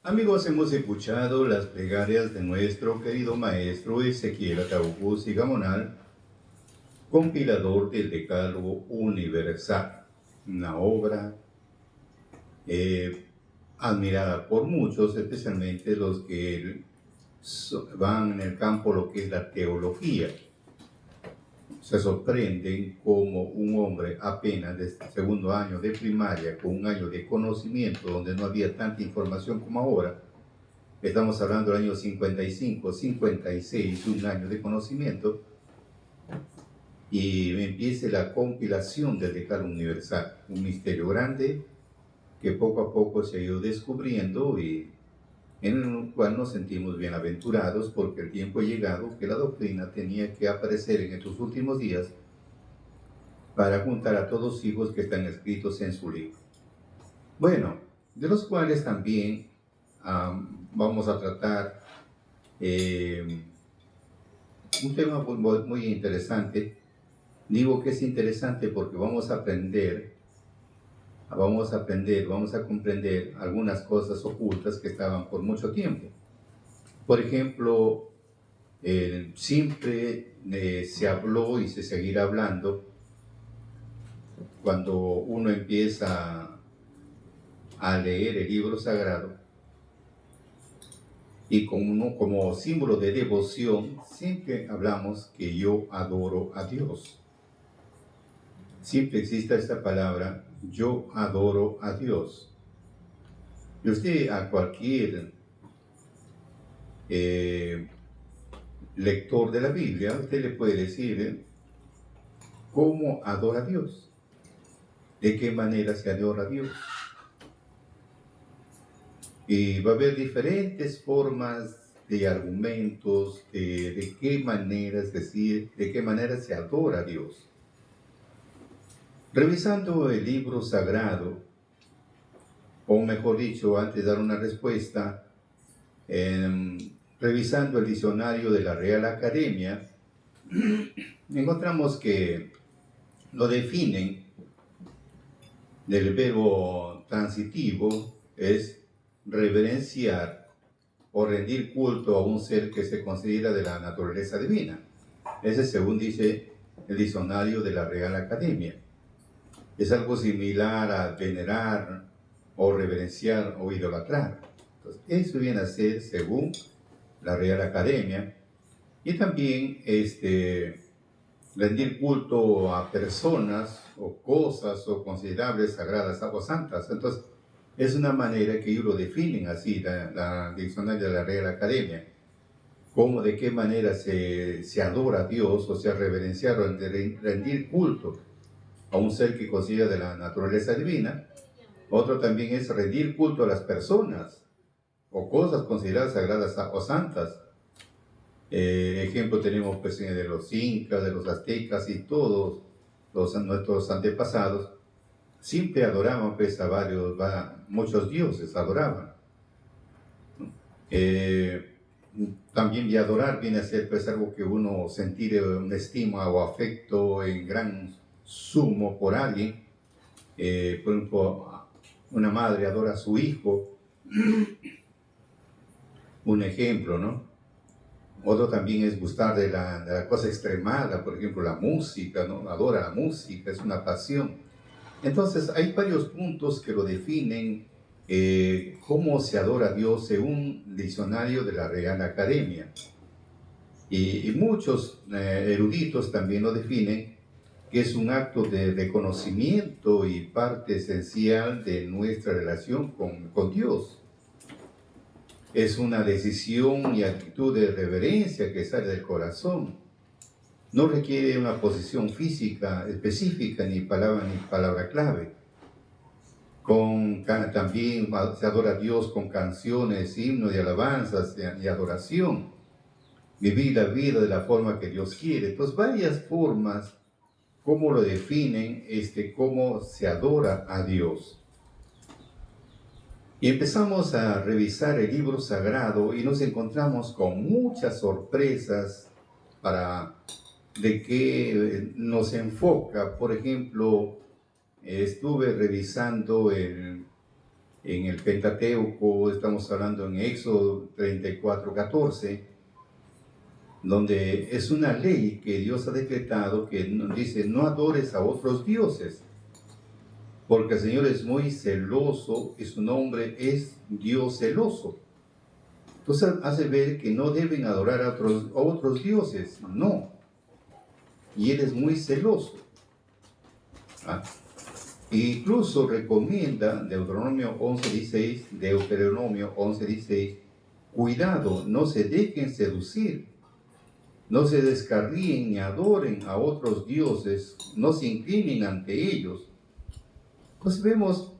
Amigos, hemos escuchado las plegarias de nuestro querido maestro Ezequiel Ataúfus y Gamonal, compilador del Decálogo Universal, una obra eh, admirada por muchos, especialmente los que van en el campo lo que es la teología. Se sorprenden como un hombre apenas de segundo año de primaria, con un año de conocimiento donde no había tanta información como ahora. Estamos hablando del año 55, 56, un año de conocimiento, y empiece la compilación del Decálogo Universal, un misterio grande que poco a poco se ha ido descubriendo y en el cual nos sentimos bienaventurados porque el tiempo ha llegado que la doctrina tenía que aparecer en estos últimos días para juntar a todos los hijos que están escritos en su libro. Bueno, de los cuales también vamos a tratar un tema muy interesante. Digo que es interesante porque vamos a comprender algunas cosas ocultas que estaban por mucho tiempo. Por ejemplo, siempre se habló y se seguirá hablando cuando uno empieza a leer el libro sagrado y como símbolo de devoción siempre hablamos que yo adoro a Dios. Siempre existe esta palabra, yo adoro a Dios. Y usted a cualquier lector de la Biblia, usted le puede decir cómo adora a Dios, de qué manera se adora a Dios. Y va a haber diferentes formas de argumentos de qué manera, es decir, de qué manera se adora a Dios. Revisando el libro sagrado, o mejor dicho, antes de dar una respuesta, revisando el diccionario de la Real Academia, encontramos que lo definen del verbo transitivo, es reverenciar o rendir culto a un ser que se considera de la naturaleza divina. Ese según dice el diccionario de la Real Academia. Es algo similar a venerar o reverenciar o idolatrar. Entonces, eso viene a ser según la Real Academia. Y también rendir culto a personas o cosas o considerables sagradas o santas. Entonces, es una manera que ellos lo definen así, la diccionario de la Real Academia. Cómo, de qué manera se adora a Dios, o sea, reverenciar o rendir culto a un ser que considera de la naturaleza divina. Otro también es rendir culto a las personas o cosas consideradas sagradas o santas. Ejemplo tenemos pues, de los incas, de los aztecas y todos nuestros antepasados. Siempre adoraban pues, muchos dioses adoraban. También de adorar viene a ser pues, algo que uno sentir una estima o afecto en gran sumo por alguien. Por ejemplo, una madre adora a su hijo, un ejemplo, ¿no? Otro también es gustar de la cosa extremada, por ejemplo, la música, ¿no? Adora la música, es una pasión. Entonces, hay varios puntos que lo definen cómo se adora a Dios según el diccionario de la Real Academia. Y muchos eruditos también lo definen que es un acto de reconocimiento y parte esencial de nuestra relación con Dios. Es una decisión y actitud de reverencia que sale del corazón. No requiere una posición física específica ni palabra clave. También se adora a Dios con canciones, himnos y alabanzas y adoración. Vivir la vida de la forma que Dios quiere. Entonces, varias formas cómo lo definen, cómo se adora a Dios. Y empezamos a revisar el libro sagrado y nos encontramos con muchas sorpresas de que nos enfoca. Por ejemplo, estuve revisando el en el Pentateuco, estamos hablando en Éxodo 34:14, donde es una ley que Dios ha decretado que dice: no adores a otros dioses, porque el Señor es muy celoso y su nombre es Dios celoso. Entonces hace ver que no deben adorar a otros dioses, no. Y Él es muy celoso. ¿Ah? Incluso recomienda Deuteronomio 11:16, cuidado, no se dejen seducir, no se descarríen ni adoren a otros dioses, no se inclinen ante ellos. Pues vemos,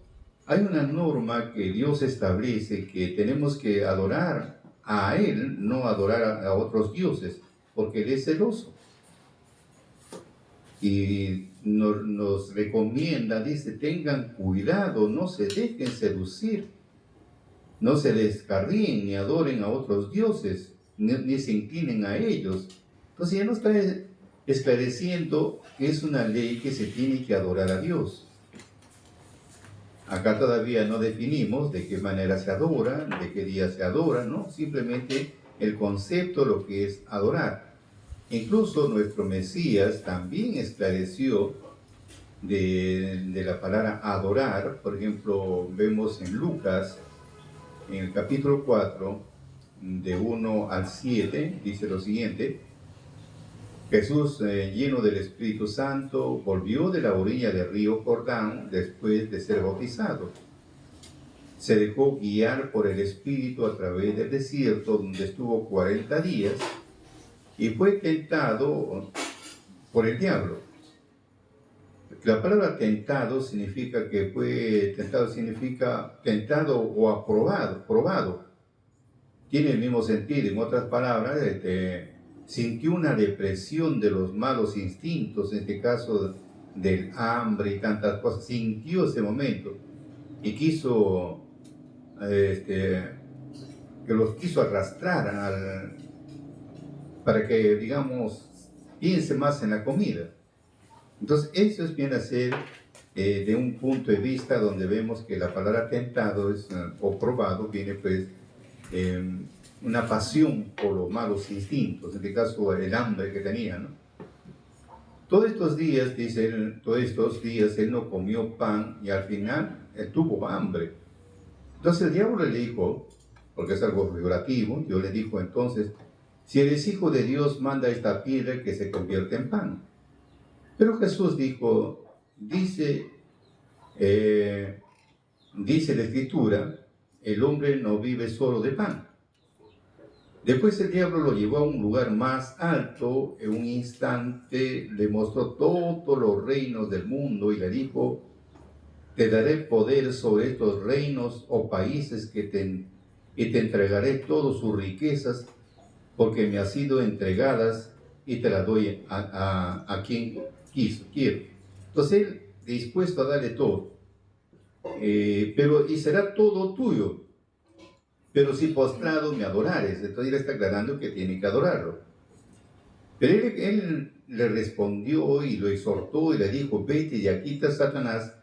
hay una norma que Dios establece que tenemos que adorar a Él, no adorar a otros dioses, porque Él es celoso. Y nos recomienda, dice: tengan cuidado, no se dejen seducir, no se descarríen ni adoren a otros dioses, ni se inclinen a ellos. Entonces ya nos está esclareciendo que es una ley que se tiene que adorar a Dios. Acá todavía no definimos de qué manera se adora, de qué día se adora, ¿no? Simplemente el concepto, lo que es adorar. Incluso nuestro Mesías también esclareció de la palabra adorar. Por ejemplo, vemos en Lucas, en el capítulo 4, de 1 al 7, dice lo siguiente: Jesús, lleno del Espíritu Santo, volvió de la orilla del río Jordán después de ser bautizado. Se dejó guiar por el Espíritu a través del desierto, donde estuvo 40 días, y fue tentado por el diablo. La palabra tentado significa que significa tentado o aprobado, probado. Tiene el mismo sentido. En otras palabras, sintió una depresión de los malos instintos, en este caso del hambre y tantas cosas. Sintió ese momento y quiso, que los quiso arrastrar para que, digamos, piense más en la comida. Entonces, eso es bien hacer de un punto de vista donde vemos que la palabra tentado o probado viene pues una pasión por los malos instintos, en este caso el hambre que tenía, ¿no? Todos estos días, dice él, él no comió pan y al final él tuvo hambre. Entonces el diablo le dijo, porque es algo figurativo, Dios le dijo entonces: si eres hijo de Dios, manda esta piedra que se convierta en pan. Pero Jesús dijo, dice la Escritura, el hombre no vive solo de pan. Después el diablo lo llevó a un lugar más alto, en un instante le mostró todos los reinos del mundo y le dijo: te daré poder sobre estos reinos o países y te entregaré todas sus riquezas, porque me han sido entregadas y te las doy a quien quiero. Entonces él dispuesto a darle todo, y será todo tuyo, pero si postrado me adorares. Entonces él está aclarando que tiene que adorarlo. Pero él le respondió y lo exhortó y le dijo: vete de aquí, Satanás,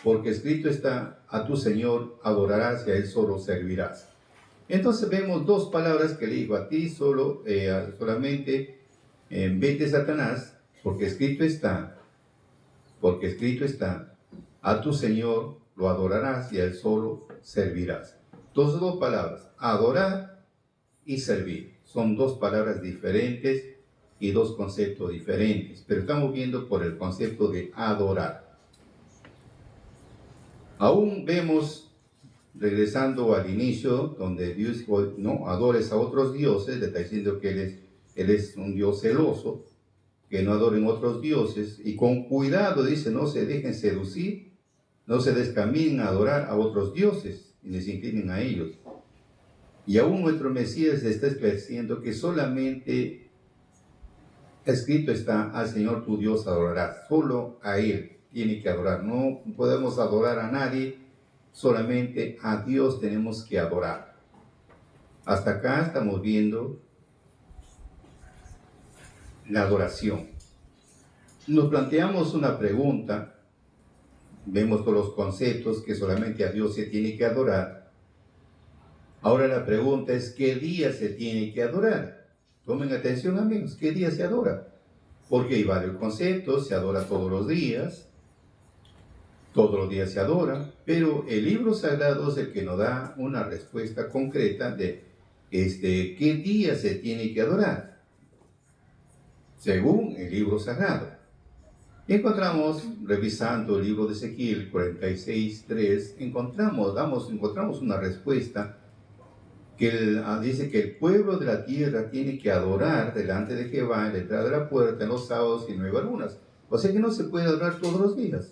porque escrito está: a tu Señor adorarás y a él solo servirás. Entonces vemos dos palabras que le dijo: a ti solamente, vete, Satanás, porque escrito está, a tu Señor lo adorarás y a él solo servirás. Entonces, dos palabras, adorar y servir, son dos palabras diferentes y dos conceptos diferentes, pero estamos viendo por el concepto de adorar. Aún vemos, regresando al inicio, donde Dios dijo: no adores a otros dioses, le está diciendo que Él es un Dios celoso, que no adoren otros dioses, y con cuidado dice: no se dejen seducir, no se descaminen a adorar a otros dioses y les inclinen a ellos. Y aún nuestro Mesías está esclareciendo que solamente escrito está: al Señor tu Dios adorarás, solo a Él tiene que adorar. No podemos adorar a nadie, solamente a Dios tenemos que adorar. Hasta acá estamos viendo la adoración. Nos planteamos una pregunta: vemos todos los conceptos que solamente a Dios se tiene que adorar. Ahora la pregunta es, ¿qué día se tiene que adorar? Tomen atención, amigos, ¿qué día se adora? Porque hay varios conceptos, se adora todos los días se adora, pero el libro sagrado es el que nos da una respuesta concreta de qué día se tiene que adorar, según el libro sagrado. Encontramos, revisando el libro de Ezequiel 46:3, encontramos una respuesta que dice que el pueblo de la tierra tiene que adorar delante de Jehová en la entrada de la puerta en los sábados y 9 lunas. O sea que no se puede adorar todos los días.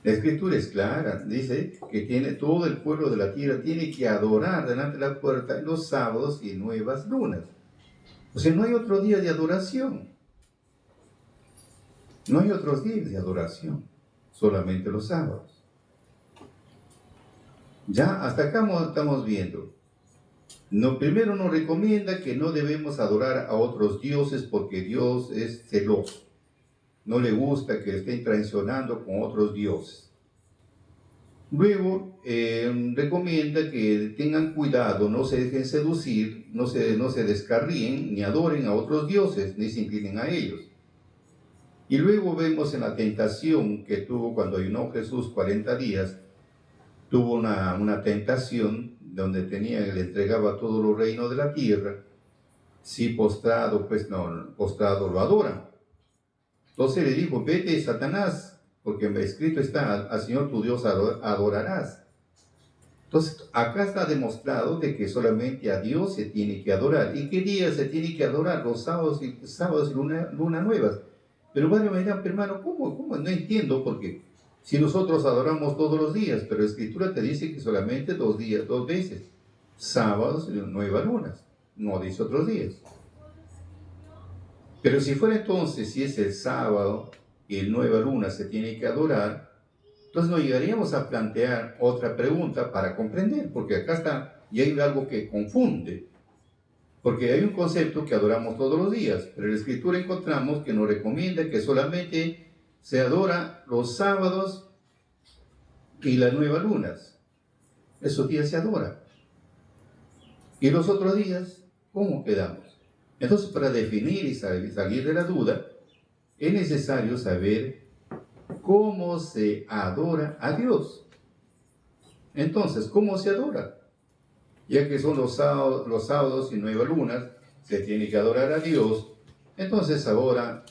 La escritura es clara, dice que todo el pueblo de la tierra tiene que adorar delante de la puerta en los sábados y 9 lunas. O sea, no hay otro día de adoración. No hay otros días de adoración, solamente los sábados. Ya hasta acá estamos viendo. Primero nos recomienda que no debemos adorar a otros dioses porque Dios es celoso. No le gusta que estén traicionando con otros dioses. Luego recomienda que tengan cuidado, no se dejen seducir, no se descarríen, ni adoren a otros dioses, ni se inclinen a ellos. Y luego vemos en la tentación que tuvo cuando ayunó Jesús 40 días, tuvo una tentación donde le entregaba todo los reinos de la tierra. Si postrado, postrado lo adoran. Entonces le dijo, vete Satanás, porque escrito está, al Señor tu Dios adorarás. Entonces acá está demostrado de que solamente a Dios se tiene que adorar. ¿Y qué día se tiene que adorar? Los sábados y luna nuevas. Pero bueno, me dirán, hermano, ¿cómo? No entiendo, porque si nosotros adoramos todos los días, pero la Escritura te dice que solamente 2 días, 2 veces, sábados y 9 lunas, no dice otros días. Pero si fuera entonces, si es el sábado y el 9 luna se tiene que adorar, entonces nos llegaríamos a plantear otra pregunta para comprender, porque acá está, y hay algo que confunde. Porque hay un concepto que adoramos todos los días, pero en la Escritura encontramos que nos recomienda que solamente se adora los sábados y las 9 lunas. Esos días se adora. ¿Y los otros días cómo quedamos? Entonces, para definir y salir de la duda, es necesario saber cómo se adora a Dios. Entonces, ¿cómo se adora? Ya que son los sábados y 9 lunas, se tiene que adorar a Dios. Entonces ahora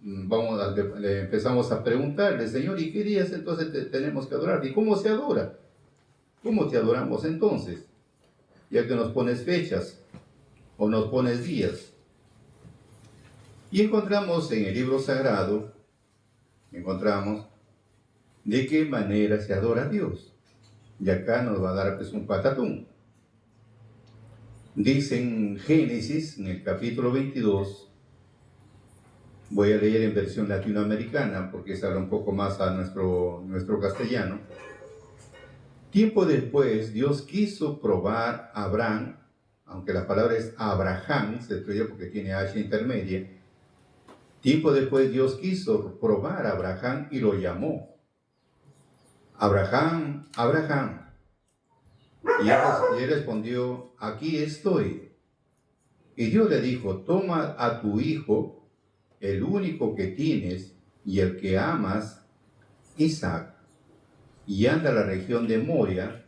le empezamos a preguntarle, Señor, ¿y qué días entonces tenemos que adorar? ¿Y cómo se adora? ¿Cómo te adoramos entonces? Ya que nos pones fechas o nos pones días. Y encontramos en el libro sagrado, de qué manera se adora a Dios. Y acá nos va a dar un patatún. Dice en Génesis, en el capítulo 22, voy a leer en versión latinoamericana porque se habla un poco más a nuestro castellano. Tiempo después, Dios quiso probar a Abraham, aunque la palabra es Abraham, se escribe porque tiene H intermedia. Tiempo después, Dios quiso probar a Abraham y lo llamó. Abraham. Y él respondió, aquí estoy. Y Dios le dijo, toma a tu hijo, el único que tienes y el que amas, Isaac, y anda a la región de Moria.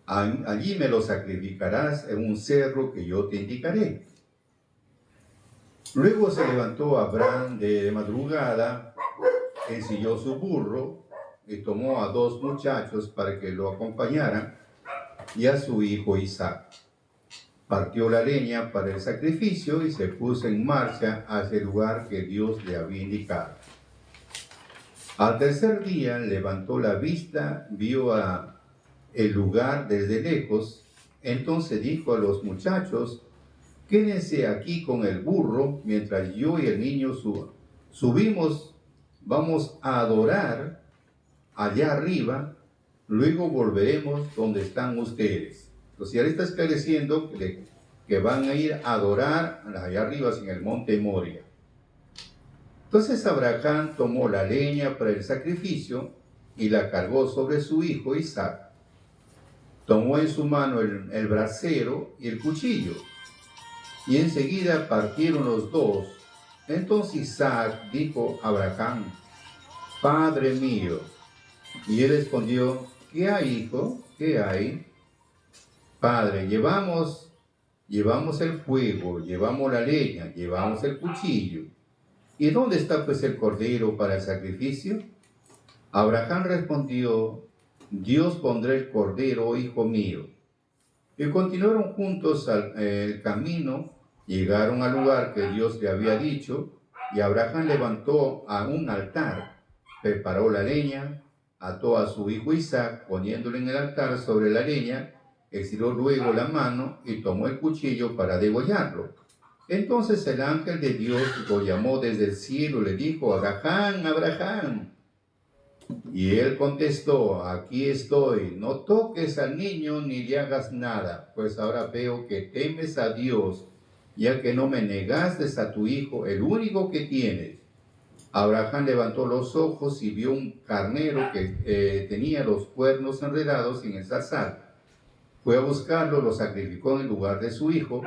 Allí me lo sacrificarás en un cerro que yo te indicaré. Luego se levantó Abraham de madrugada, ensilló su burro y tomó a 2 muchachos para que lo acompañaran y a su hijo Isaac. Partió la leña para el sacrificio y se puso en marcha hacia el lugar que Dios le había indicado. Al tercer día levantó la vista, vio el lugar desde lejos. Entonces dijo a los muchachos, quédense aquí con el burro mientras yo y el niño subimos, vamos a adorar allá arriba, luego volveremos donde están ustedes. Entonces ya le está esclareciendo que van a ir a adorar allá arriba en el monte Moria. Entonces Abraham tomó la leña para el sacrificio y la cargó sobre su hijo Isaac. Tomó en su mano el brasero y el cuchillo, y enseguida partieron los dos. Entonces Isaac dijo a Abraham: Padre mío. Y él respondió: ¿Qué hay, hijo? ¿Qué hay? Padre, llevamos el fuego, llevamos la leña, llevamos el cuchillo. ¿Y dónde está pues el cordero para el sacrificio? Abraham respondió: Dios pondrá el cordero, hijo mío. Y continuaron juntos el camino, llegaron al lugar que Dios le había dicho, y Abraham levantó a un altar, preparó la leña, ató a su hijo Isaac, poniéndolo en el altar sobre la leña, estiró luego la mano y tomó el cuchillo para degollarlo. Entonces el ángel de Dios lo llamó desde el cielo y le dijo: Abraham, Abraham. Y él contestó: Aquí estoy, no toques al niño ni le hagas nada, pues ahora veo que temes a Dios, ya que no me negaste a tu hijo, el único que tienes. Abraham levantó los ojos y vio un carnero que tenía los cuernos enredados en el zarzal. Fue a buscarlo, lo sacrificó en lugar de su hijo.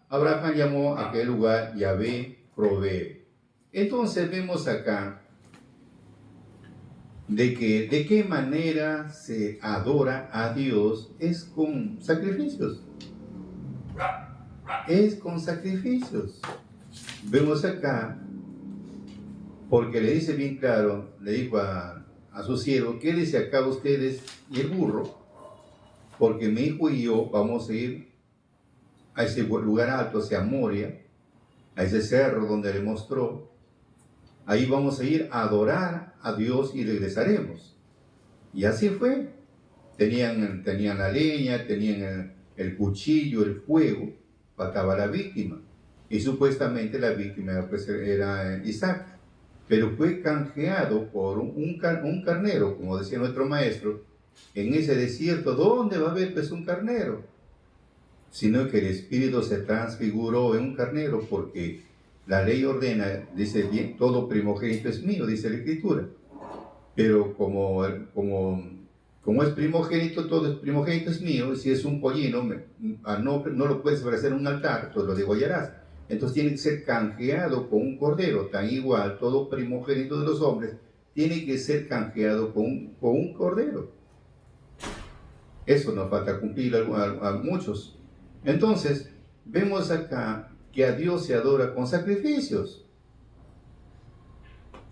Abraham llamó a aquel lugar Yahvé provee. Entonces vemos acá de qué manera se adora a Dios es con sacrificios. Es con sacrificios. Vemos acá, porque le dice bien claro, le dijo a su siervo: quédese acá ustedes y el burro, porque mi hijo y yo vamos a ir a ese lugar alto, hacia Moria, a ese cerro donde le mostró. Ahí vamos a ir a adorar a Dios y regresaremos. Y así fue. Tenían la leña, tenían el cuchillo, el fuego, faltaba la víctima. Y supuestamente la víctima pues, era Isaac. Pero fue canjeado por un carnero, como decía nuestro maestro. En ese desierto, ¿dónde va a haber pues un carnero? Sino que el espíritu se transfiguró en un carnero, porque la ley ordena, dice bien, todo primogénito es mío, dice la Escritura. Pero como es primogénito, todo es primogénito es mío. Si es un pollino, no lo puedes ofrecer en un altar, pues lo degollarás. Entonces tiene que ser canjeado con un cordero. Tan igual, todo primogénito de los hombres tiene que ser canjeado con un cordero. Eso nos falta cumplir a muchos. Entonces, vemos acá que a Dios se adora con sacrificios.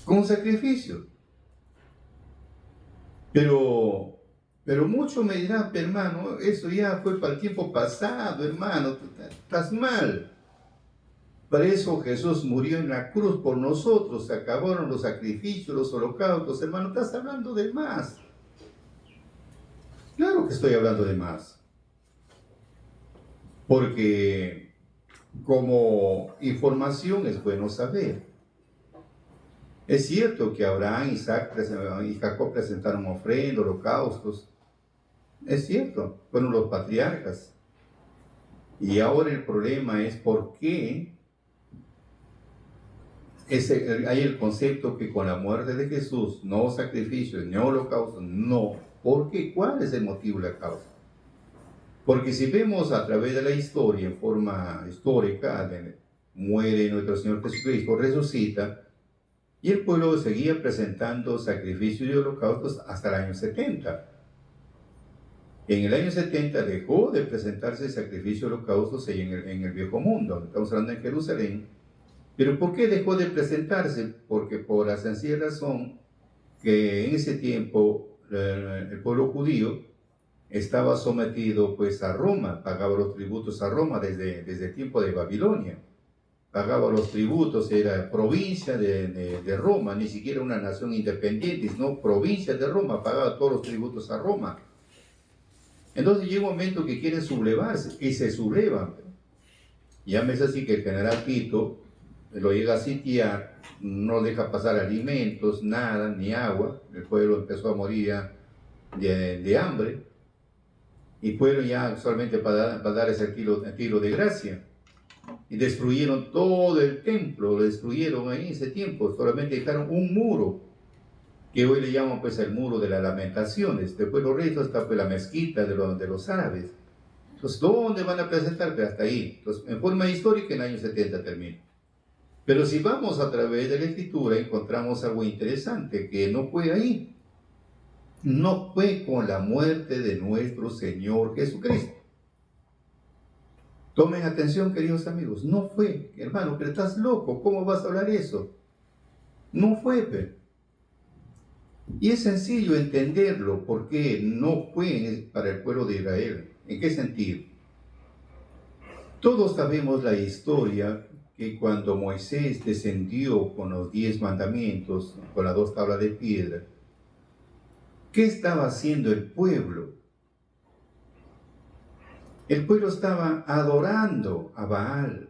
Con sacrificios. Pero muchos me dirán: hermano, eso ya fue para el tiempo pasado, hermano, estás mal. Para eso Jesús murió en la cruz por nosotros, se acabaron los sacrificios, los holocaustos, hermano, estás hablando de más. Claro que estoy hablando de más. Porque como información es bueno saber. Es cierto que Abraham, Isaac y Jacob presentaron ofrendas, holocaustos. Es cierto, fueron los patriarcas. Y ahora el problema es por qué hay el concepto que con la muerte de Jesús, no sacrificios, no holocaustos, no. ¿Por qué? ¿Cuál es el motivo y la causa? Porque si vemos a través de la historia, en forma histórica, muere nuestro Señor Jesucristo, resucita, y el pueblo seguía presentando sacrificios y holocaustos hasta el año 70. En el año 70 dejó de presentarse sacrificios y holocaustos en el viejo mundo, estamos hablando en Jerusalén. ¿Pero por qué dejó de presentarse? Porque por la sencilla razón que en ese tiempo el pueblo judío estaba sometido pues a Roma, pagaba los tributos a Roma desde el tiempo de Babilonia. Pagaba los tributos, era provincia de Roma, ni siquiera una nación independiente, sino provincia de Roma, pagaba todos los tributos a Roma. Entonces llega un momento que quieren sublevarse y se sublevan. Llámese así que el general Tito lo llega a sitiar, no deja pasar alimentos, nada, ni agua. El pueblo empezó a morir ya de hambre. Y fueron ya solamente para dar ese tiro de gracia. y destruyeron todo el templo, lo destruyeron ahí en ese tiempo, solamente dejaron un muro, que hoy le llaman pues el muro de las lamentaciones. Después los restos está pues la mezquita de los árabes. Entonces, ¿dónde van a presentar? Pues hasta ahí. Entonces, en forma histórica, en el año 70 termina. Pero si vamos a través de la escritura, encontramos algo interesante, que no fue ahí. No fue con la muerte de nuestro Señor Jesucristo. Tomen atención, queridos amigos, no fue, hermano, pero estás loco, ¿cómo vas a hablar eso? No fue, pero. Y es sencillo entenderlo, porque no fue para el pueblo de Israel. ¿En qué sentido? Todos sabemos la historia que cuando Moisés descendió con los 10 mandamientos, con las 2 tablas de piedra, ¿qué estaba haciendo el pueblo? El pueblo estaba adorando a Baal.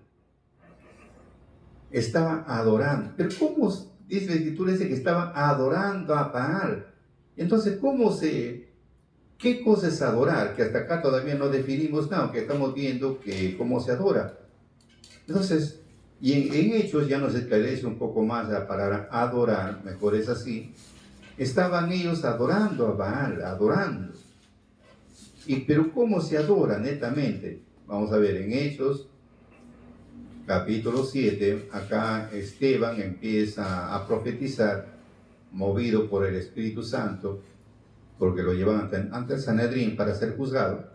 Estaba adorando. Pero ¿cómo dice la escritura? Dice que estaba adorando a Baal. Entonces, ¿qué cosa es adorar? Que hasta acá todavía no definimos nada, que estamos viendo que cómo se adora. Entonces, y en Hechos ya nos esclarece un poco más la palabra adorar, mejor es así. Estaban ellos adorando a Baal, adorando. Pero ¿cómo se adora netamente? Vamos a ver, en Hechos, capítulo 7, acá Esteban empieza a profetizar, movido por el Espíritu Santo, porque lo llevaban ante el Sanedrín para ser juzgado,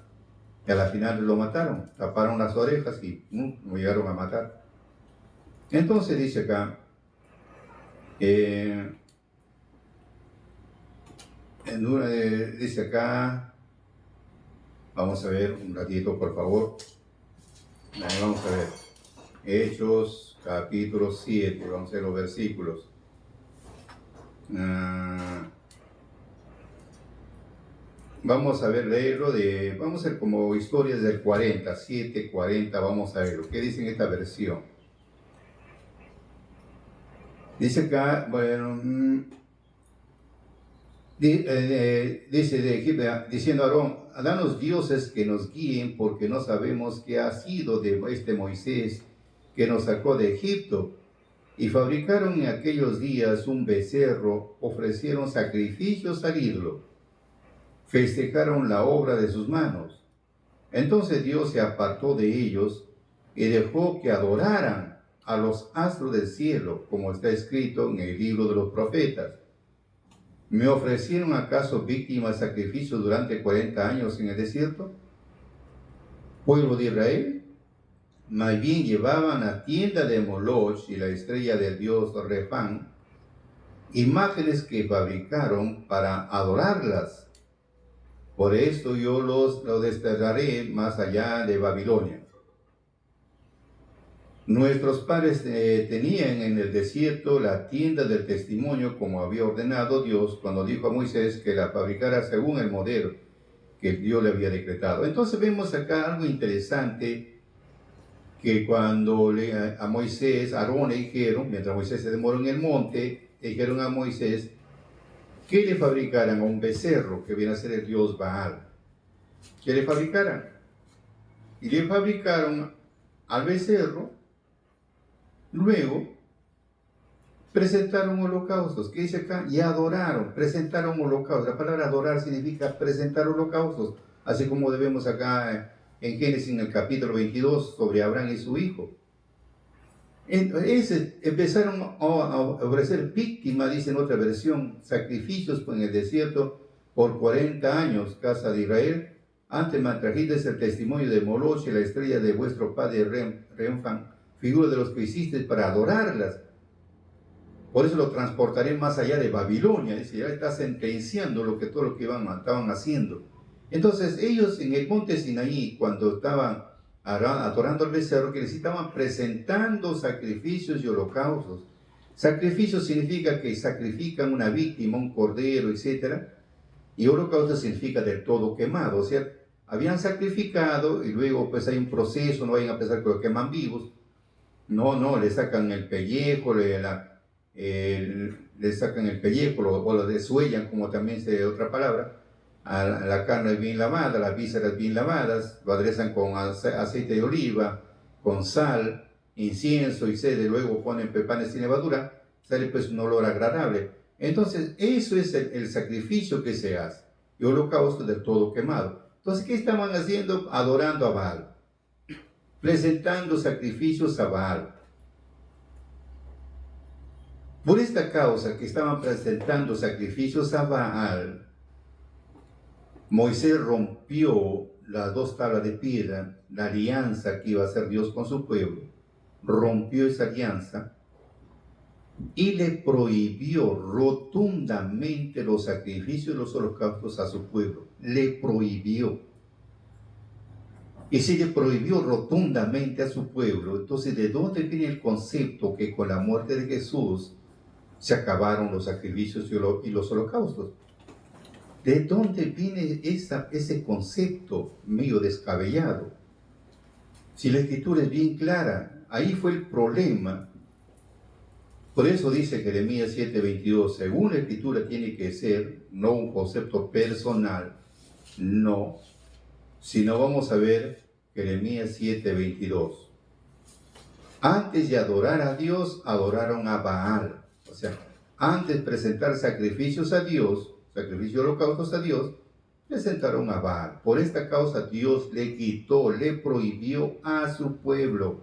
y a la final lo mataron, taparon las orejas y lo llegaron a matar. Entonces dice acá, dice acá, vamos a ver un ratito, por favor. Vamos a ver. Hechos, capítulo 7. Vamos a ver los versículos. Vamos a ver, leerlo vamos a ver como historias del 40, 7, 40. Vamos a ver qué dice en esta versión. Dice acá, bueno, dice de Egipto, diciendo a Aarón, danos dioses que nos guíen, porque no sabemos qué ha sido de este Moisés que nos sacó de Egipto. Y fabricaron en aquellos días un becerro, ofrecieron sacrificios al ídolo, festejaron la obra de sus manos. Entonces Dios se apartó de ellos y dejó que adoraran a los astros del cielo, como está escrito en el libro de los profetas. ¿Me ofrecieron acaso víctimas sacrificios durante 40 años en el desierto? Pueblo de Israel, más bien llevaban la tienda de Moloch y la estrella del dios Refán, imágenes que fabricaron para adorarlas. Por esto yo los desterraré más allá de Babilonia. Nuestros padres tenían en el desierto la tienda del testimonio, como había ordenado Dios cuando dijo a Moisés que la fabricara según el modelo que Dios le había decretado. Entonces vemos acá algo interesante, que cuando a Moisés, a Aarón le dijeron, mientras Moisés se demoró en el monte, le dijeron a Moisés que le fabricaran a un becerro que viene a ser el dios Baal. Que le fabricaran. Y le fabricaron al becerro. Luego presentaron holocaustos. ¿Qué dice acá? Y adoraron, presentaron holocaustos. La palabra adorar significa presentar holocaustos, así como debemos acá en Génesis, en el capítulo 22, sobre Abraham y su hijo. Empezaron a ofrecer víctimas, dice en otra versión, sacrificios en el desierto por 40 años, casa de Israel. Antes me trajisteis el testimonio de Moloch y la estrella de vuestro padre Renfán, figura de los que hicisteis para adorarlas. Por eso lo transportaré más allá de Babilonia. Dice, ya está sentenciando todo lo que estaban haciendo. Entonces ellos en el monte Sinaí, cuando estaban adorando al becerro, que estaban presentando sacrificios y holocaustos. Sacrificio significa que sacrifican una víctima, un cordero, etc. Y holocausto significa del todo quemado. O sea, habían sacrificado y luego pues hay un proceso, no vayan a pensar que lo queman vivos. No, le sacan el pellejo, le sacan el pellejo o lo desuellan, como también se otra palabra. La carne bien lavada, las vísceras bien lavadas, lo aderezan con aceite de oliva, con sal, incienso y sede, luego ponen panes sin levadura, sale pues un olor agradable. Entonces, eso es el sacrificio que se hace, y holocausto del todo quemado. Entonces, ¿qué estaban haciendo? Adorando a Baal, presentando sacrificios a Baal. Por esta causa que estaban presentando sacrificios a Baal, Moisés rompió las 2 tablas de piedra, la alianza que iba a hacer Dios con su pueblo, rompió esa alianza y le prohibió rotundamente los sacrificios y los holocaustos a su pueblo. Le prohibió. Y si le prohibió rotundamente a su pueblo, entonces ¿de dónde viene el concepto que con la muerte de Jesús se acabaron los sacrificios y los holocaustos? ¿De dónde viene ese concepto medio descabellado? Si la escritura es bien clara, ahí fue el problema. Por eso dice Jeremías 7:22, según la escritura tiene que ser, no un concepto personal, no, sino vamos a ver Jeremías 7:22. Antes de adorar a Dios, adoraron a Baal. O sea, antes de presentar sacrificios a Dios, sacrificios y holocaustos a Dios, presentaron a Baal. Por esta causa Dios le quitó, le prohibió a su pueblo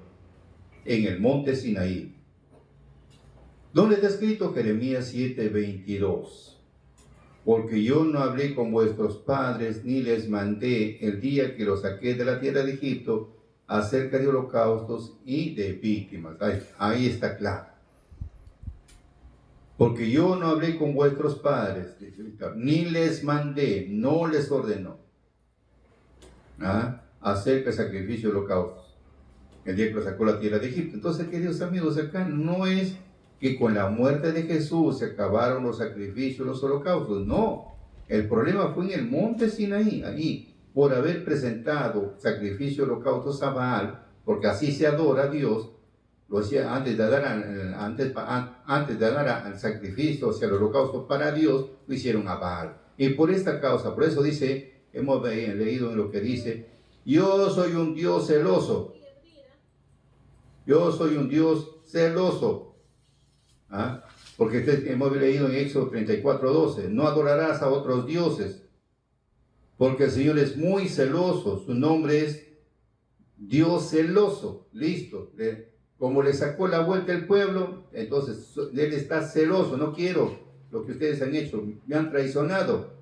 en el monte Sinaí. ¿Dónde está escrito Jeremías 7:22? Porque yo no hablé con vuestros padres, ni les mandé el día que los saqué de la tierra de Egipto acerca de holocaustos y de víctimas. Ahí está claro. Porque yo no hablé con vuestros padres, ni les mandé, no les ordenó acerca de sacrificio y holocaustos, el día que los sacó de la tierra de Egipto. Entonces, queridos amigos, acá no es que con la muerte de Jesús se acabaron los sacrificios, los holocaustos. No, el problema fue en el monte Sinaí, allí, por haber presentado sacrificio y holocaustos a Baal, porque así se adora a Dios. Lo hacía antes de dar al sacrificio, o sea, el holocausto para Dios, lo hicieron a Baal. Y por esta causa, por eso dice, hemos leído en lo que dice, yo soy un Dios celoso. Yo soy un Dios celoso. Porque hemos leído en Éxodo 34:12, no adorarás a otros dioses, porque el Señor es muy celoso, su nombre es Dios celoso. Listo, como le sacó la vuelta el pueblo, entonces Él está celoso, no quiero lo que ustedes han hecho, me han traicionado.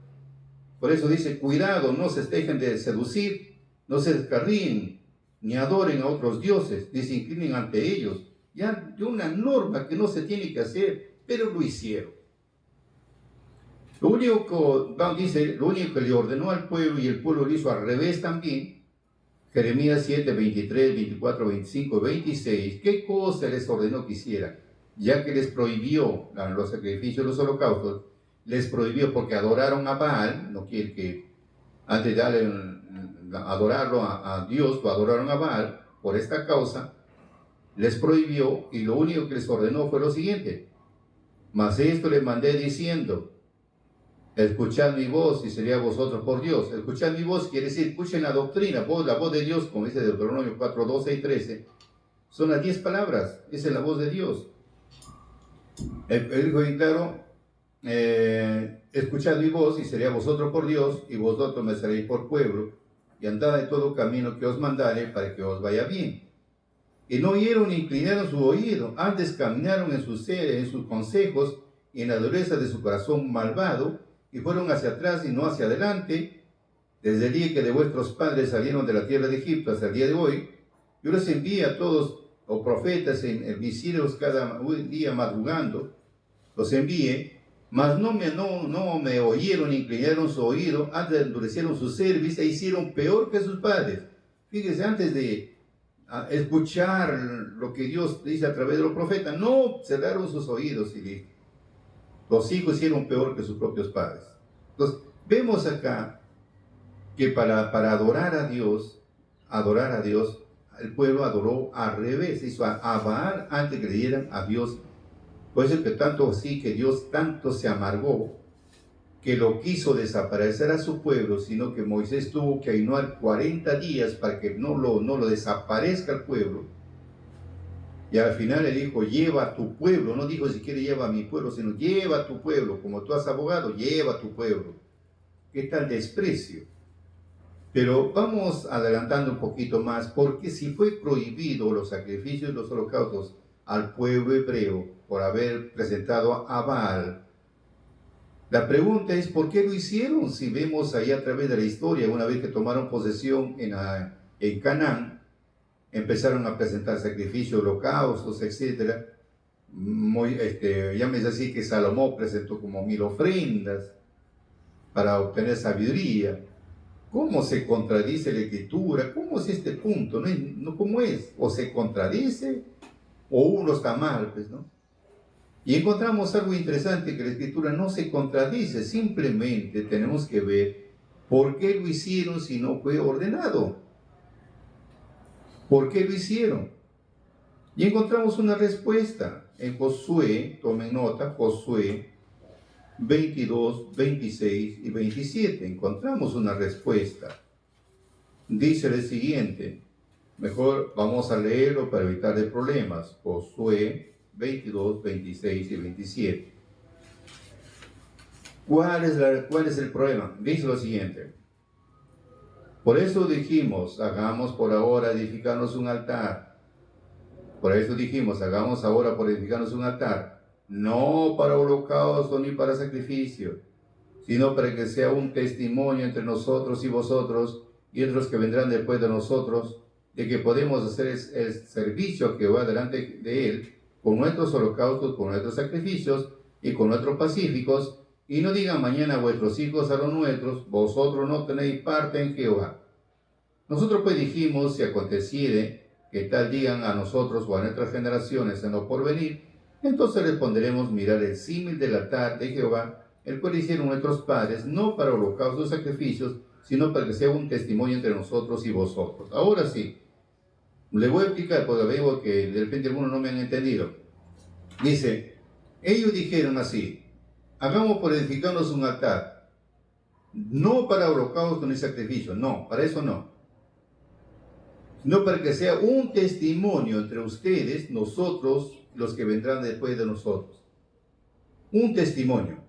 Por eso dice, cuidado, no se dejen de seducir, no se descarríen, ni adoren a otros dioses, ni se inclinen ante ellos. Ya de una norma que no se tiene que hacer, pero lo hicieron. Lo único que le ordenó al pueblo, y el pueblo lo hizo al revés también, Jeremías 7:23, 24, 25, 26, ¿qué cosa les ordenó que hicieran? Ya que les prohibió los sacrificios, los holocaustos, les prohibió porque adoraron a Baal, no quiere que antes de adorarlo a Dios, lo adoraron a Baal, por esta causa, les prohibió, y lo único que les ordenó fue lo siguiente: mas esto les mandé diciendo, escuchad mi voz y sería vosotros por Dios. Escuchad mi voz quiere decir, escuchen la doctrina, la voz de Dios, como dice Deuteronomio 4, 12 y 13. Son las 10 palabras, esa es la voz de Dios. Él dijo bien claro, escuchad mi voz y sería vosotros por Dios, y vosotros me seréis por pueblo, y andad en todo camino que os mandare para que os vaya bien. Y no oyeron ni inclinaron su oído, antes caminaron en sus consejos y en la dureza de su corazón malvado, y fueron hacia atrás y no hacia adelante, desde el día que de vuestros padres salieron de la tierra de Egipto hasta el día de hoy. Yo les envié a todos, profetas, en mis siervos cada día madrugando, los envié, mas no me oyeron ni inclinaron su oído, antes endurecieron su cerviz e hicieron peor que sus padres. Fíjense, antes de escuchar lo que Dios dice a través de los profetas, no cerraron sus oídos y los hijos hicieron peor que sus propios padres. Entonces, vemos acá que para adorar a Dios, el pueblo adoró al revés, hizo a Baal antes que le dieran a Dios. Por eso que tanto así que Dios tanto se amargó que lo quiso desaparecer a su pueblo, sino que Moisés tuvo que ayunar 40 días para que no lo desaparezca el pueblo. Y al final le dijo, lleva a tu pueblo. No dijo siquiera lleva a mi pueblo, sino lleva a tu pueblo. Como tú has abogado, lleva a tu pueblo. ¿Qué tal desprecio? Pero vamos adelantando un poquito más, porque si fue prohibido los sacrificios y los holocaustos al pueblo hebreo por haber presentado a Baal, la pregunta es, ¿por qué lo hicieron? Si vemos ahí a través de la historia, una vez que tomaron posesión en Canaán, empezaron a presentar sacrificios, holocaustos, etc. Llámese así que Salomón presentó como 1000 ofrendas para obtener sabiduría. ¿Cómo se contradice la Escritura? ¿Cómo es este punto? ¿Cómo es? O se contradice, o uno está mal, pues, ¿no? Y encontramos algo interesante, que la Escritura no se contradice, simplemente tenemos que ver por qué lo hicieron si no fue ordenado. ¿Por qué lo hicieron? Y encontramos una respuesta en Josué, tomen nota, Josué 22, 26 y 27. Encontramos una respuesta. Dice lo siguiente, mejor vamos a leerlo para evitar de problemas. Josué 22, 26 y 27. ¿Cuál es el problema? Dice lo siguiente. Por eso dijimos, hagamos por ahora edificarnos un altar. Por eso dijimos, hagamos ahora por edificarnos un altar. No para holocausto ni para sacrificio, sino para que sea un testimonio entre nosotros y vosotros y entre los que vendrán después de nosotros, de que podemos hacer el servicio que va delante de Él, con nuestros holocaustos, con nuestros sacrificios y con nuestros pacíficos, y no digan mañana vuestros hijos a los nuestros, vosotros no tenéis parte en Jehová. Nosotros pues dijimos, si aconteciere que tal digan a nosotros o a nuestras generaciones en lo porvenir, entonces responderemos, mirar el símil del altar de Jehová, el cual hicieron nuestros padres, no para holocaustos y sacrificios, sino para que sea un testimonio entre nosotros y vosotros. Ahora sí, le voy a explicar, porque veo que de repente algunos no me han entendido. Dice, ellos dijeron así, hagamos por edificarnos un altar, no para holocausto ni sacrificio, no, para eso no, sino para que sea un testimonio entre ustedes, nosotros, los que vendrán después de nosotros. Un testimonio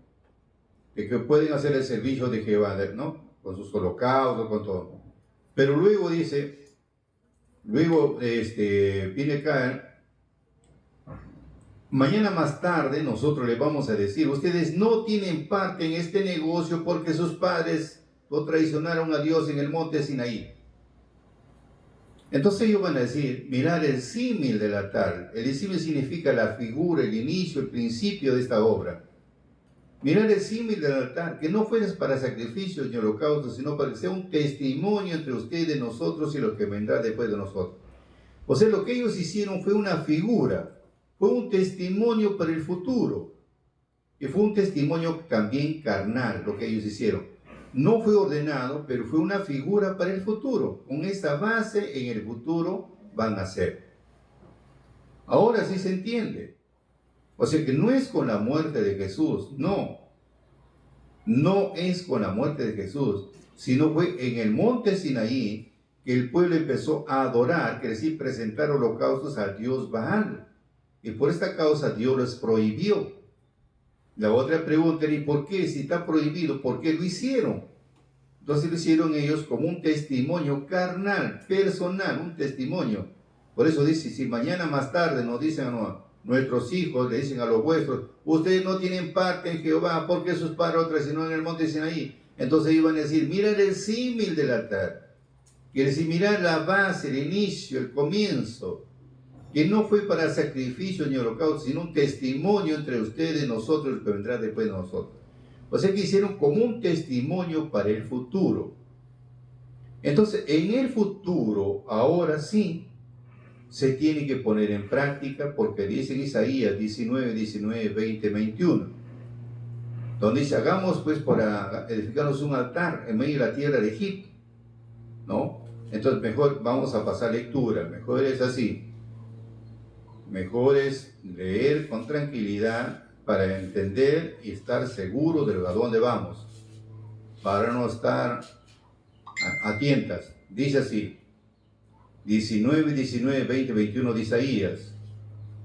de que pueden hacer el servicio de Jehová, ¿no? Con sus holocaustos, con todo. Pero luego dice, viene acá, mañana más tarde nosotros les vamos a decir, ustedes no tienen parte en este negocio porque sus padres lo traicionaron a Dios en el monte Sinaí. Entonces ellos van a decir, mirar el símil del altar. El símil significa la figura, el inicio, el principio de esta obra. Mirar el símil del altar, que no fuera para sacrificios ni holocaustos, sino para que sea un testimonio entre ustedes, nosotros y los que vendrán después de nosotros. O sea, lo que ellos hicieron fue una figura, fue un testimonio para el futuro. Y fue un testimonio también carnal, lo que ellos hicieron. No fue ordenado, pero fue una figura para el futuro. Con esa base en el futuro van a ser. Ahora sí se entiende. O sea que no es con la muerte de Jesús, no. No es con la muerte de Jesús, sino fue en el monte Sinaí que el pueblo empezó a adorar, que decir, presentar holocaustos al dios Baal. Y por esta causa Dios los prohibió. La otra pregunta era, ¿y por qué? Si está prohibido, ¿por qué lo hicieron? Entonces lo hicieron ellos como un testimonio carnal, personal, un testimonio. Por eso dice, si mañana más tarde nos dicen a nuestros hijos, le dicen a los vuestros, ustedes no tienen parte en Jehová porque sus padres lo traicionaron en el monte Sinaí. Entonces iban a decir, mira el símil del altar. Quiere decir, mirar la base, el inicio, el comienzo, que no fue para sacrificio ni holocausto, sino un testimonio entre ustedes y nosotros, el que vendrá después de nosotros. O sea que hicieron como un testimonio para el futuro. Entonces, en el futuro, ahora sí, se tiene que poner en práctica, porque dice en Isaías 19, 19, 20, 21, donde dice, hagamos pues para edificarnos un altar en medio de la tierra de Egipto, ¿no? Entonces, mejor vamos a pasar lectura, mejor es así. Mejor es leer con tranquilidad para entender y estar seguro de a dónde vamos, para no estar a tientas. Dice así, 19, 19, 20, 21 de Isaías.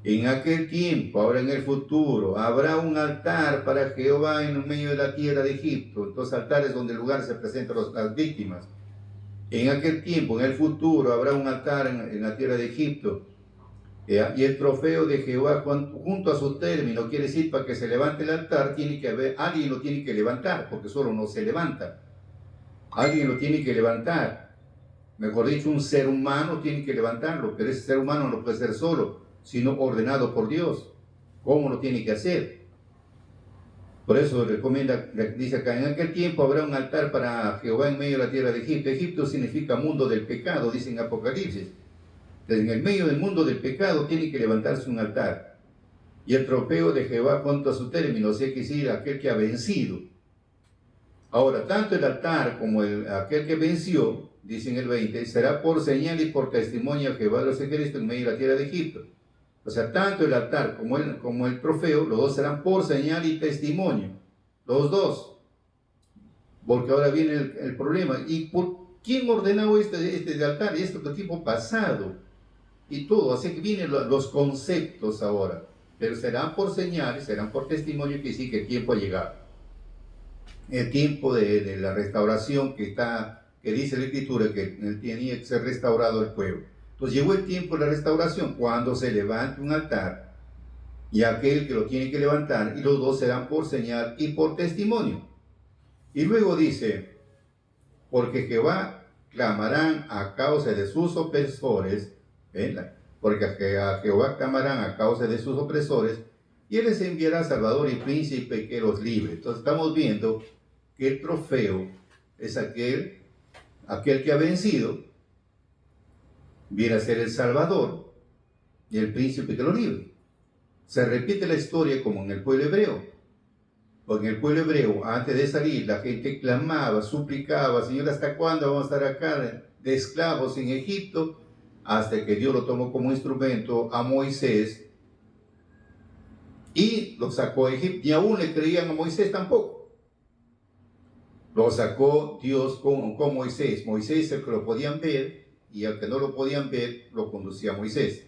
En aquel tiempo, ahora en el futuro, habrá un altar para Jehová en medio de la tierra de Egipto. Entonces, altares donde el lugar se presentan las víctimas. En aquel tiempo, en el futuro, habrá un altar en la tierra de Egipto. Y el trofeo de Jehová junto a su término, quiere decir, para que se levante el altar, tiene que haber, alguien lo tiene que levantar, porque solo no se levanta. Alguien lo tiene que levantar. Mejor dicho, un ser humano tiene que levantarlo, pero ese ser humano no puede ser solo, sino ordenado por Dios. ¿Cómo lo tiene que hacer? Por eso recomienda, dice acá, en aquel tiempo habrá un altar para Jehová en medio de la tierra de Egipto. Egipto significa mundo del pecado, dice en Apocalipsis. Entonces, en el medio del mundo del pecado tiene que levantarse un altar. Y el trofeo de Jehová junto a su término, o sea, que decir, aquel que ha vencido. Ahora, tanto el altar como aquel que venció, dice en el 20, será por señal y por testimonio a Jehová de los ejércitos en medio de la tierra de Egipto. O sea, tanto el altar como el trofeo, los dos serán por señal y testimonio. Los dos. Porque ahora viene el problema. ¿Y por quién ordenó este altar? Esto de tipo pasado. Y todo. Así que vienen los conceptos ahora. Pero serán por señales, serán por testimonio, que sí que el tiempo ha llegado. El tiempo de la restauración que dice la Escritura que tenía que ser restaurado el pueblo. Entonces llegó el tiempo de la restauración, cuando se levante un altar, y aquel que lo tiene que levantar, y los dos serán por señal y por testimonio. Y luego dice, porque Jehová clamarán a causa de sus opresores, porque a Jehová clamarán a causa de sus opresores, y él les enviará Salvador y Príncipe que los libre. Entonces estamos viendo que el trofeo es aquel que ha vencido, viene a ser el Salvador y el Príncipe que lo libre. Se repite la historia como en el pueblo hebreo. Porque en el pueblo hebreo, antes de salir, la gente clamaba, suplicaba, Señor, ¿hasta cuándo vamos a estar acá de esclavos en Egipto? Hasta que Dios lo tomó como instrumento a Moisés y lo sacó a Egipto. Y aún le creían a Moisés tampoco. Lo sacó Dios con Moisés. Moisés, el que lo podían ver, y al que no lo podían ver, lo conducía a Moisés.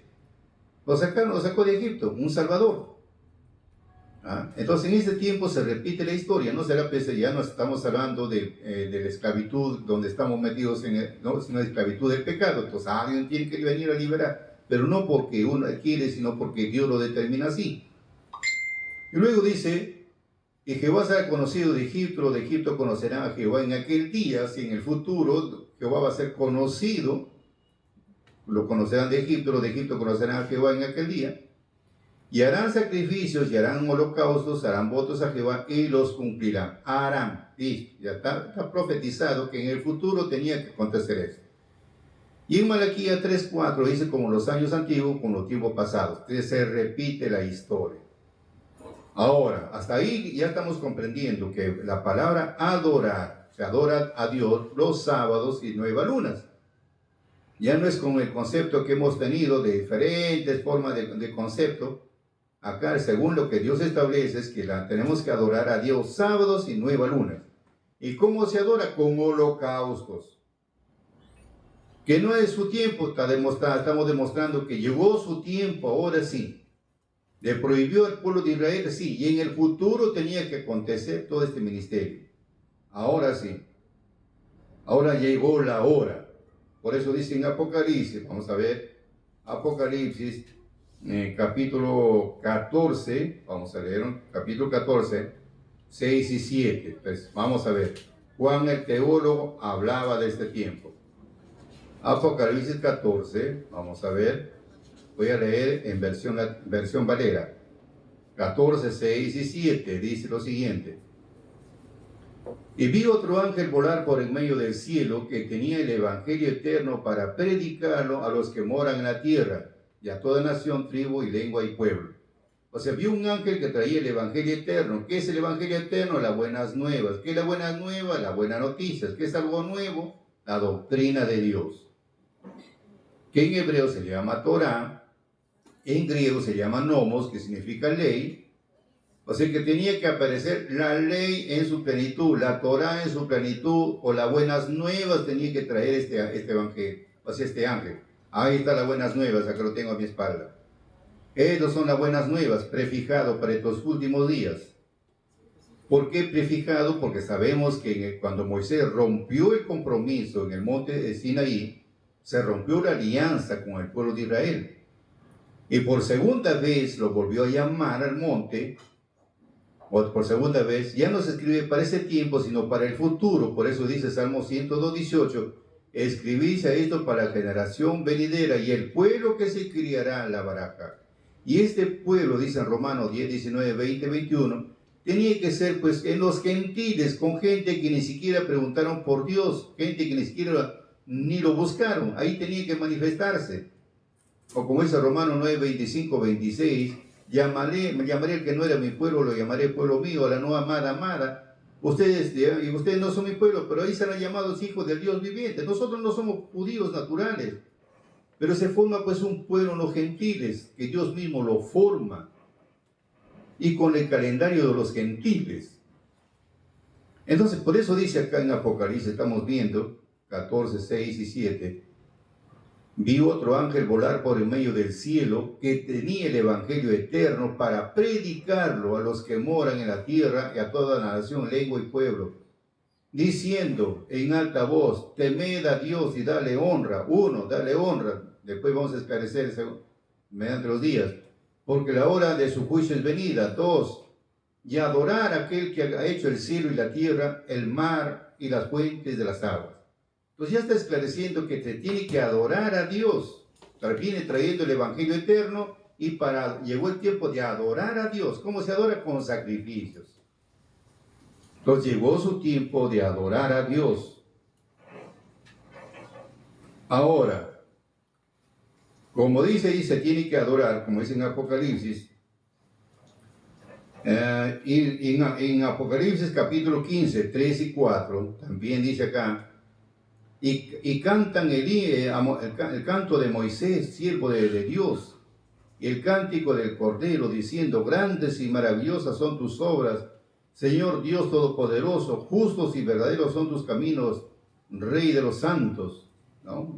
Lo sacó de Egipto, un Salvador. Entonces en este tiempo se repite la historia, no será pese, ya no estamos hablando de la esclavitud donde estamos metidos no, sino la esclavitud del pecado. Entonces alguien tiene que venir a liberar, pero no porque uno quiere, sino porque Dios lo determina así. Y luego dice, y Jehová será conocido de Egipto conocerán a Jehová en aquel día. Si en el futuro Jehová va a ser conocido, lo conocerán de Egipto, los de Egipto conocerán a Jehová en aquel día. Y harán sacrificios, y harán holocaustos, harán votos a Jehová, y los cumplirán. Harán. Y ya está profetizado que en el futuro tenía que acontecer eso. Y en Malaquías 3:4 dice, como los años antiguos, como los tiempos pasados. Entonces se repite la historia. Ahora, hasta ahí ya estamos comprendiendo que la palabra adorar, se adora a Dios los sábados y nuevas lunas. Ya no es con el concepto que hemos tenido de diferentes formas de concepto. Acá, según lo que Dios establece, es que tenemos que adorar a Dios sábados y nueva luna. ¿Y cómo se adora? Con holocaustos. Que no es su tiempo, estamos demostrando que llegó su tiempo, ahora sí. Le prohibió al pueblo de Israel, sí, y en el futuro tenía que acontecer todo este ministerio. Ahora sí. Ahora llegó la hora. Por eso dice en Apocalipsis, vamos a ver, Apocalipsis, capítulo 14, vamos a leer, capítulo 14, 6 y 7. Pues vamos a ver, Juan el teólogo hablaba de este tiempo. Apocalipsis 14, vamos a ver, voy a leer en versión Valera, 14, 6 y 7, dice lo siguiente. Y vi otro ángel volar por en medio del cielo, que tenía el evangelio eterno para predicarlo a los que moran en la tierra, y a toda nación, tribu y lengua y pueblo. O sea, vi un ángel que traía el evangelio eterno. ¿Qué es el evangelio eterno? Las buenas nuevas. ¿Qué es la buena nueva? La buena noticia. ¿Qué es algo nuevo? La doctrina de Dios, que en hebreo se llama Torah, en griego se llama nomos, que significa ley. O sea que tenía que aparecer la ley en su plenitud, la Torah en su plenitud, o las buenas nuevas tenía que traer este evangelio, o sea, este ángel. Ahí está las buenas nuevas, acá lo tengo a mi espalda. Estos son las buenas nuevas, prefijado para estos últimos días. ¿Por qué prefijado? Porque sabemos que cuando Moisés rompió el compromiso en el monte de Sinaí, se rompió la alianza con el pueblo de Israel. Y por segunda vez lo volvió a llamar al monte, o por segunda vez, ya no se escribe para ese tiempo, sino para el futuro. Por eso dice Salmo 102:18, escribís a esto para la generación venidera y el pueblo que se criará la baraja. Y este pueblo, dice en Romanos 10, 19, 20, 21, tenía que ser pues en los gentiles, con gente que ni siquiera preguntaron por Dios, gente que ni siquiera ni lo buscaron, ahí tenía que manifestarse. O como dice Romanos 9, 25, 26, llamaré al que no era mi pueblo, lo llamaré pueblo mío, a la no amada, amada. Ustedes no son mi pueblo, pero ahí serán llamados hijos del Dios viviente. Nosotros no somos judíos naturales, pero se forma pues un pueblo en los gentiles, que Dios mismo lo forma, y con el calendario de los gentiles. Entonces, por eso dice acá en Apocalipsis, estamos viendo 14, 6 y 7, vi otro ángel volar por en medio del cielo, que tenía el evangelio eterno para predicarlo a los que moran en la tierra y a toda nación, lengua y pueblo, diciendo en alta voz, temed a Dios y dale honra. Uno, dale honra. Después vamos a esclarecer mediante los días, porque la hora de su juicio es venida. Dos, y adorar a aquel que ha hecho el cielo y la tierra, el mar y las fuentes de las aguas. Entonces ya está esclareciendo que te tiene que adorar a Dios. Viene trayendo el evangelio eterno y llegó el tiempo de adorar a Dios. ¿Cómo se adora? Con sacrificios. Entonces llegó su tiempo de adorar a Dios. Ahora, como dice, se tiene que adorar, como dice en Apocalipsis. En Apocalipsis capítulo 15, 3 y 4, también dice acá, y cantan el canto de Moisés, siervo de Dios, y el cántico del Cordero, diciendo, grandes y maravillosas son tus obras, Señor Dios Todopoderoso, justos y verdaderos son tus caminos, Rey de los santos, ¿no?